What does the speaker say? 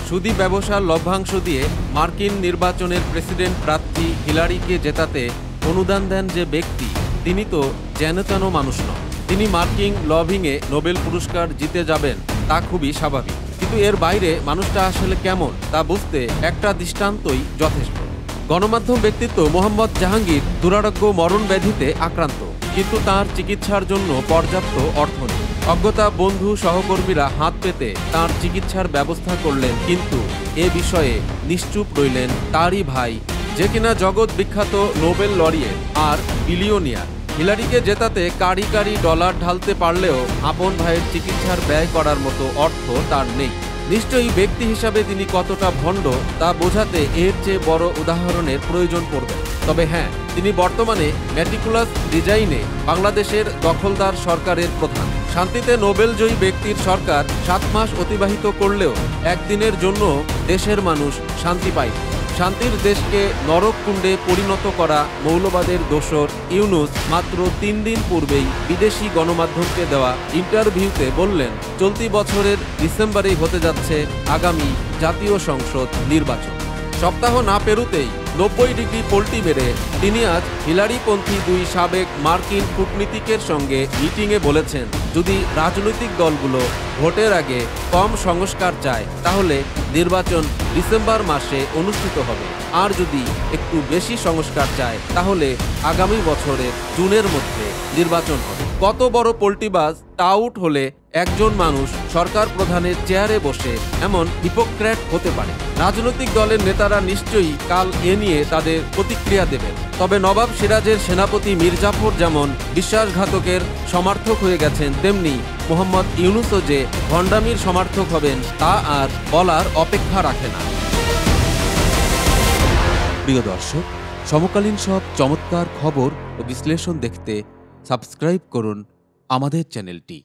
সুদী ব্যবসার লভ্যাংশ দিয়ে মার্কিন নির্বাচনের প্রেসিডেন্ট প্রার্থী হিলারিকে জেতাতে অনুদান দেন যে ব্যক্তি, তিনি তো যেনতেন মানুষ নন। তিনি মার্কিন লবিংয়ে নোবেল পুরস্কার জিতে যাবেন তা খুবই স্বাভাবিক, কিন্তু এর বাইরে মানুষটা আসলে কেমন তা বুঝতে একটা দৃষ্টান্তই যথেষ্ট। গণমাধ্যম ব্যক্তিত্ব মোহাম্মদ জাহাঙ্গীর দুরারোগ্য মরণ ব্যাধিতে আক্রান্ত, কিন্তু তার চিকিৎসার জন্য পর্যাপ্ত অর্থ নেই। অজ্ঞতা বন্ধু সহকর্মীরা হাত পেতে তার চিকিৎসার ব্যবস্থা করলেন, কিন্তু এ বিষয়ে নিশ্চুপ রইলেন তারই ভাই, যে কিনা জগৎ বিখ্যাত নোবেল লরিয়েট আর বিলিয়নিয়ার। হিলারিকে জেতাতে কারি কারি ডলার ঢালতে পারলেও আপন ভাইয়ের চিকিৎসার ব্যয় করার মতো অর্থ তার নেই। নিশ্চয়ই ব্যক্তি হিসাবে তিনি কতটা ভণ্ড তা বোঝাতে এর চেয়ে বড় উদাহরণের প্রয়োজন পড়বে। তবে হ্যাঁ, তিনি বর্তমানে ম্যাটিকুলাস ডিজাইনে বাংলাদেশের দখলদার সরকারের প্রধান। শান্তিতে নোবেলজয়ী ব্যক্তির সরকার 7 মাস অতিবাহিত করলেও একদিনের জন্য দেশের মানুষ শান্তি পায়। শান্তির দেশকে নরককুণ্ডে পরিণত করা মৌলবাদের দোসর ইউনূস মাত্র 3 দিন পূর্বেই বিদেশি গণমাধ্যমকে দেওয়া ইন্টারভিউতে বললেন, চলতি বছরের ডিসেম্বরেই হতে যাচ্ছে আগামী জাতীয় সংসদ নির্বাচন। সপ্তাহ না পেরুতেই 90 ডিগ্রি পল্টি মেরে তিনি আজ হিলারিপন্থী 2 সাবেক মার্কিন কূটনীতিকের সঙ্গে মিটিংয়ে বলেছেন, যদি রাজনৈতিক দলগুলো ভোটের আগে কম সংস্কার চায় তাহলে নির্বাচন ডিসেম্বর মাসে অনুষ্ঠিত হবে, আর যদি একটু বেশি সংস্কার চায় তাহলে আগামী বছরের জুনের মধ্যে নির্বাচন হবে। কত বড় পল্টিবাজ টাউট হলে একজন মানুষ সরকার প্রধানের চেয়ারে বসে এমন হিপোক্রেট হতে পারে? রাজনৈতিক দলের নেতারা নিশ্চয়ই কাল এ নিয়ে তাদের প্রতিক্রিয়া দেবেন। তবে নবাব সিরাজের সেনাপতি মীর জাফর যেমন বিশ্বাসঘাতকের সমর্থক হয়ে গেছেন, তেমনি মোহাম্মদ ইউনূসও যে ভণ্ডামির সমর্থক হবেন তা আর বলার অপেক্ষা রাখে না। প্রিয় দর্শক, সমকালীন সব চমৎকার খবর ও বিশ্লেষণ দেখতে সাবস্ক্রাইব করুন আমাদের চ্যানেলটি।